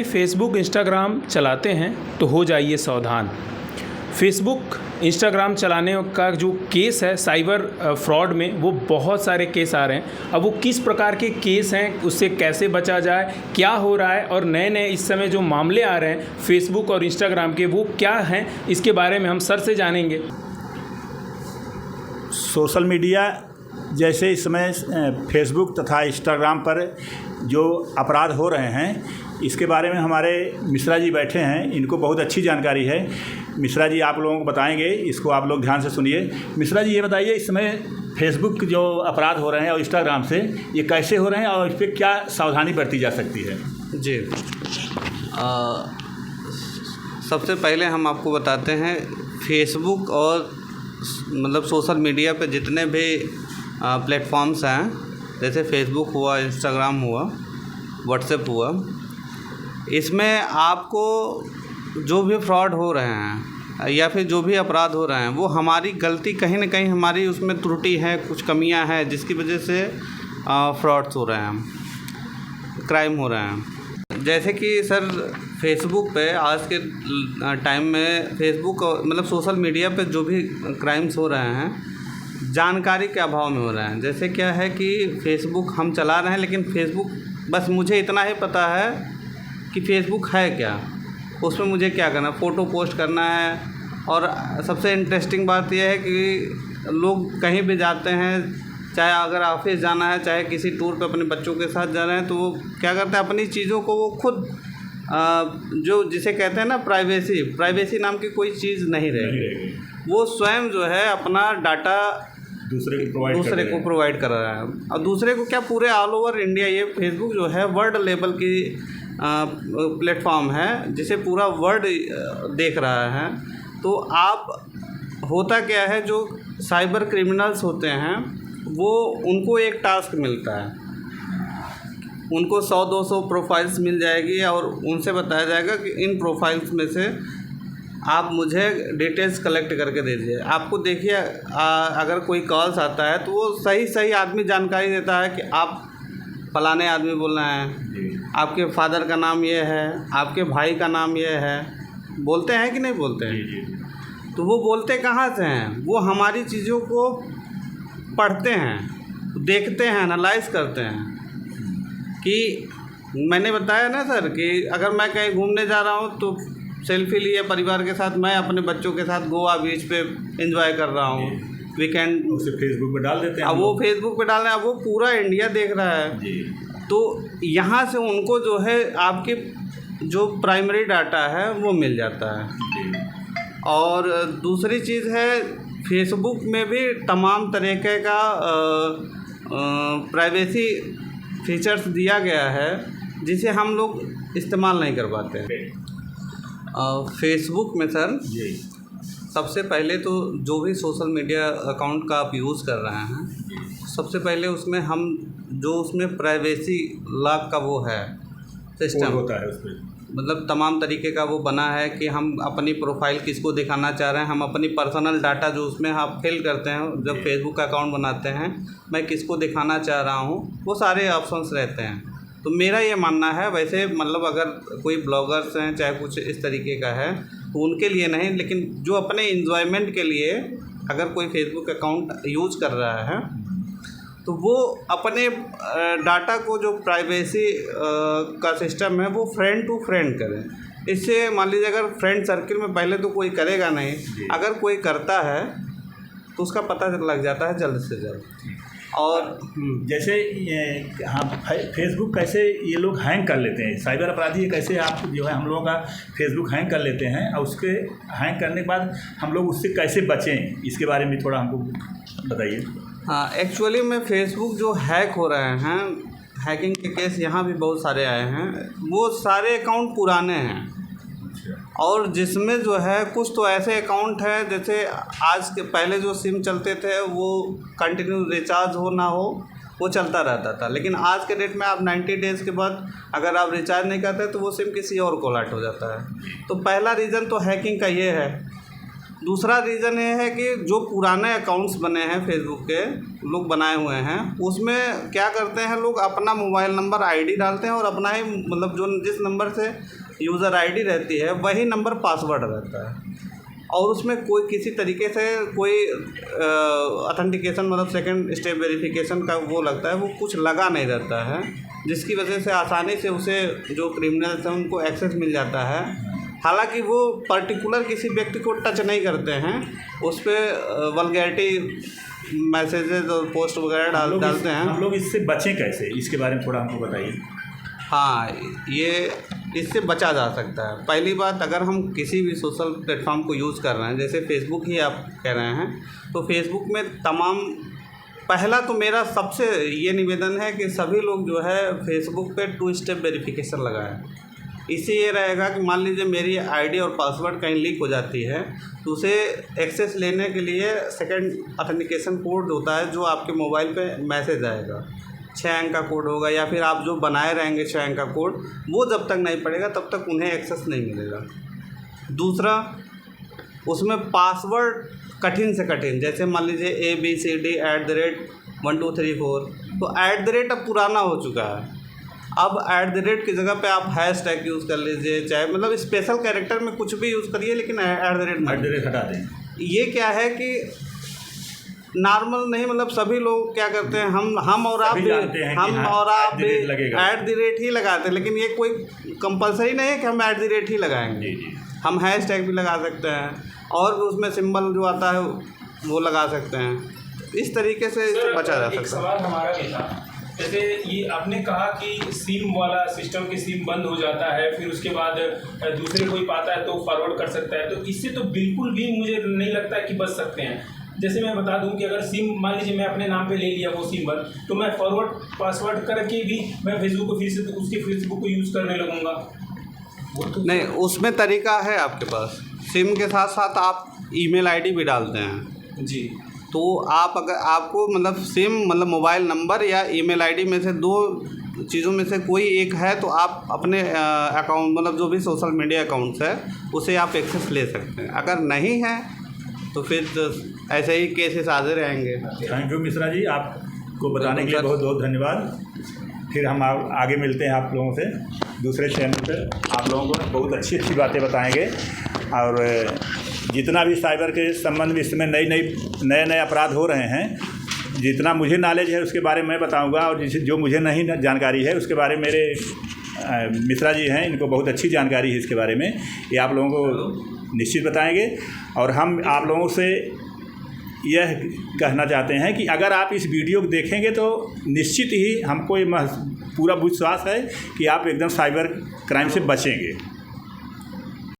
Facebook Instagram चलाते हैं तो हो जाइए सावधान। फेसबुक इंस्टाग्राम चलाने का जो केस है साइबर फ्रॉड में, वो बहुत सारे केस आ रहे हैं। अब वो किस प्रकार के केस हैं, उससे कैसे बचा जाए, क्या हो रहा है और नए नए इस समय जो मामले आ रहे हैं फेसबुक और इंस्टाग्राम के, वो क्या हैं, इसके बारे में हम सर से जानेंगे। सोशल मीडिया जैसे इस समय फेसबुक तथा इंस्टाग्राम पर जो अपराध हो रहे हैं, इसके बारे में हमारे मिश्रा जी बैठे हैं, इनको बहुत अच्छी जानकारी है। मिश्रा जी आप लोगों को बताएंगे, इसको आप लोग ध्यान से सुनिए। मिश्रा जी ये बताइए, इस समय फेसबुक जो अपराध हो रहे हैं और इंस्टाग्राम से, ये कैसे हो रहे हैं और इस पर क्या सावधानी बरती जा सकती है? जी, सबसे पहले हम आपको बताते हैं फेसबुक और मतलब सोशल मीडिया पे जितने भी प्लेटफॉर्म्स हैं, जैसे फेसबुक हुआ, इंस्टाग्राम हुआ, व्हाट्सएप हुआ, इसमें आपको जो भी फ्रॉड हो रहे हैं या फिर जो भी अपराध हो रहे हैं, वो हमारी गलती, कहीं ना कहीं हमारी उसमें त्रुटि है, कुछ कमियां हैं, जिसकी वजह से फ्रॉड्स हो रहे हैं, क्राइम हो रहे हैं। जैसे कि सर फेसबुक पे आज के टाइम में फेसबुक मतलब सोशल मीडिया पे जो भी क्राइम्स हो रहे हैं, जानकारी के अभाव में हो रहे हैं। जैसे क्या है कि फेसबुक हम चला रहे हैं, लेकिन फेसबुक बस मुझे इतना ही पता है कि फेसबुक है क्या, उसमें मुझे क्या करना, फ़ोटो पोस्ट करना है। और सबसे इंटरेस्टिंग बात यह है कि लोग कहीं भी जाते हैं, चाहे अगर ऑफिस जाना है, चाहे किसी टूर पे अपने बच्चों के साथ जा रहे हैं, तो वो क्या करते हैं, अपनी चीज़ों को वो खुद जो जिसे कहते हैं ना प्राइवेसी नाम की कोई चीज़ नहीं रहेगी। वो स्वयं जो है अपना डाटा दूसरे को प्रोवाइड कर रहा है। और दूसरे को क्या, पूरे ऑल ओवर इंडिया ये फेसबुक जो है वर्ल्ड लेवल की प्लेटफॉर्म है, जिसे पूरा वर्ल्ड देख रहा है। तो आप होता क्या है, जो साइबर क्रिमिनल्स होते हैं वो उनको एक टास्क मिलता है, उनको 100-200 प्रोफाइल्स मिल जाएगी और उनसे बताया जाएगा कि इन प्रोफाइल्स में से आप मुझे डिटेल्स कलेक्ट करके दीजिए। आपको देखिए, अगर कोई कॉल्स आता है तो वो सही आदमी जानकारी देता है कि आप फलाने आदमी बोल रहे हैं, आपके फादर का नाम ये है, आपके भाई का नाम ये है। बोलते हैं कि नहीं बोलते हैं? तो वो बोलते कहाँ से हैं? वो हमारी चीज़ों को पढ़ते हैं, देखते हैं, एनालाइज करते हैं। कि मैंने बताया ना सर कि अगर मैं कहीं घूमने जा रहा हूँ तो सेल्फी लिए परिवार के साथ, मैं अपने बच्चों के साथ गोवा बीच पे एंजॉय कर रहा हूँ, वीकेंड उसे फेसबुक पे डाल देते हैं। अब वो फेसबुक पे डाल रहे हैं, अब वो पूरा इंडिया देख रहा है जी। तो यहाँ से उनको जो है आपके जो प्राइमरी डाटा है वो मिल जाता है जी। और दूसरी चीज़ है, फेसबुक में भी तमाम तरीके का प्राइवेसी फीचर्स दिया गया है, जिसे हम लोग इस्तेमाल नहीं कर पाते हैं। फेसबुक में सर जी, सबसे पहले तो जो भी सोशल मीडिया अकाउंट का आप यूज़ कर रहे हैं, सबसे पहले उसमें हम जो उसमें प्राइवेसी लॉक का वो है सिस्टम होता है, उसमें मतलब तमाम तरीके का वो बना है कि हम अपनी प्रोफाइल किसको दिखाना चाह रहे हैं, हम अपनी पर्सनल डाटा जो उसमें आप फिल करते हैं जब फेसबुक का अकाउंट बनाते हैं, मैं किसको दिखाना चाह रहा हूँ, वो सारे ऑप्शंस रहते हैं। तो मेरा ये मानना है, वैसे मतलब अगर कोई ब्लॉगर्स हैं, चाहे कुछ इस तरीके का है, तो उनके लिए नहीं, लेकिन जो अपने इन्जॉयमेंट के लिए अगर कोई फेसबुक अकाउंट यूज़ कर रहा है, तो वो अपने डाटा को जो प्राइवेसी का सिस्टम है वो फ्रेंड टू फ्रेंड करें। इससे मान लीजिए अगर फ्रेंड सर्किल में पहले तो कोई करेगा नहीं, अगर कोई करता है तो उसका पता लग जाता है जल्द से जल्द। और जैसे हाँ, फेसबुक कैसे ये लोग हैंग कर लेते हैं, साइबर अपराधी कैसे आप जो है हम लोगों का फेसबुक हैंग कर लेते हैं, और उसके हैंग करने के बाद हम लोग उससे कैसे बचें, इसके बारे में थोड़ा हमको बताइए। हाँ, एक्चुअली में फेसबुक जो हैक हो रहे हैं, हैकिंग के केस यहाँ भी बहुत सारे आए हैं, वो सारे अकाउंट पुराने हैं। और जिसमें जो है कुछ तो ऐसे अकाउंट हैं, जैसे आज के पहले जो सिम चलते थे वो कंटिन्यू रिचार्ज हो ना हो वो चलता रहता था, लेकिन आज के डेट में आप 90 डेज़ के बाद अगर आप रिचार्ज नहीं करते तो वो सिम किसी और को अलर्ट हो जाता है। तो पहला रीज़न तो हैकिंग का ये है। दूसरा रीज़न ये है कि जो पुराने अकाउंट्स बने हैं फेसबुक के, लोग बनाए हुए हैं, उसमें क्या करते हैं लोग अपना मोबाइल नंबर आईडी डालते हैं और अपना ही मतलब जो जिस नंबर से यूज़र आईडी रहती है वही नंबर पासवर्ड रहता है, और उसमें कोई किसी तरीके से कोई ऑथेंटिकेशन मतलब सेकंड स्टेप वेरिफिकेशन का वो लगता है, वो कुछ लगा नहीं रहता है, जिसकी वजह से आसानी से उसे जो क्रिमिनल्स हैं उनको एक्सेस मिल जाता है। हालांकि वो पर्टिकुलर किसी व्यक्ति को टच नहीं करते हैं, उस पर वल्गैरिटी मैसेजेस और पोस्ट वगैरह डालते हैं। हम लोग इससे बचें कैसे, इसके बारे में थोड़ा हमको बताइए। हाँ, ये इससे बचा जा सकता है। पहली बात, अगर हम किसी भी सोशल प्लेटफॉर्म को यूज़ कर रहे हैं, जैसे फेसबुक ही आप कह रहे हैं, तो फेसबुक में पहला तो मेरा सबसे ये निवेदन है कि सभी लोग जो है फेसबुक पे 2 स्टेप वेरिफिकेशन लगाएं। इससे ये रहेगा कि मान लीजिए मेरी आईडी और पासवर्ड कहीं लीक हो जाती है, तो उसे एक्सेस लेने के लिए सेकंड ऑथेंटिकेशन कोड होता है जो आपके मोबाइल पे मैसेज आएगा, 6 अंक का कोड होगा, या फिर आप जो बनाए रहेंगे 6 अंक का कोड, वो जब तक नहीं पड़ेगा तब तक उन्हें एक्सेस नहीं मिलेगा। दूसरा, उसमें पासवर्ड कठिन से कठिन, जैसे मान लीजिए ABCD@1234, तो @ अब पुराना हो चुका है। अब @ की जगह पे आप हैशटैग यूज़ कर लीजिए, चाहे मतलब स्पेशल कैरेक्टर में कुछ भी यूज़ करिए, लेकिन @ हटा दें। ये क्या है कि नॉर्मल नहीं, मतलब सभी लोग क्या करते हैं, हम और आप भी @ ही लगाते हैं, लेकिन ये कोई कंपलसरी नहीं है कि हम @ ही लगाएंगे। हम हैशटैग भी लगा सकते हैं, और भी उसमें सिंबल जो आता है वो लगा सकते हैं। इस तरीके से इससे बचा जा सकता है। सवाल हमारा भी था, जैसे ये आपने कहा कि सिम वाला सिस्टम की सिम बंद हो जाता है, फिर उसके बाद दूसरे कोई पाता है तो फॉरवर्ड कर सकता है, तो इससे तो बिल्कुल भी मुझे नहीं लगता है कि बच सकते हैं। जैसे मैं बता दूं कि अगर सिम मान लीजिए मैं अपने नाम पे ले लिया वो सिम बंद, तो मैं फॉरवर्ड पासवर्ड करके भी मैं फेसबुक को फिर से उसके फेसबुक को यूज़ करने लगूँगा। तो नहीं, उसमें तरीका है आपके पास। सिम के साथ साथ आप ईमेल आईडी भी डालते हैं जी, तो आप अगर आपको मतलब सिम मतलब मोबाइल नंबर या ईमेल आईडी में से 2 चीज़ों में से कोई एक है, तो आप अपने अकाउंट मतलब जो भी सोशल मीडिया अकाउंट्स है उसे आप एक्सेस ले सकते हैं। अगर नहीं है तो फिर ऐसे ही केसेस आते रहेंगे। थैंक यू मिश्रा जी, आपको बताने के लिए बहुत बहुत धन्यवाद। फिर हम आगे मिलते हैं आप लोगों से दूसरे चैनल पर। आप लोगों को बहुत अच्छी अच्छी बातें बताएंगे, और जितना भी साइबर के संबंध में इसमें नए अपराध हो रहे हैं, जितना मुझे नॉलेज है उसके बारे में मैं बताऊंगा, और जो मुझे नहीं जानकारी है उसके बारे में मेरे मिश्रा जी हैं, इनको बहुत अच्छी जानकारी है इसके बारे में, ये आप लोगों को निश्चित बताएंगे। और हम आप लोगों से यह कहना चाहते हैं कि अगर आप इस वीडियो को देखेंगे तो निश्चित ही हमको ये पूरा विश्वास है कि आप एकदम साइबर क्राइम से बचेंगे।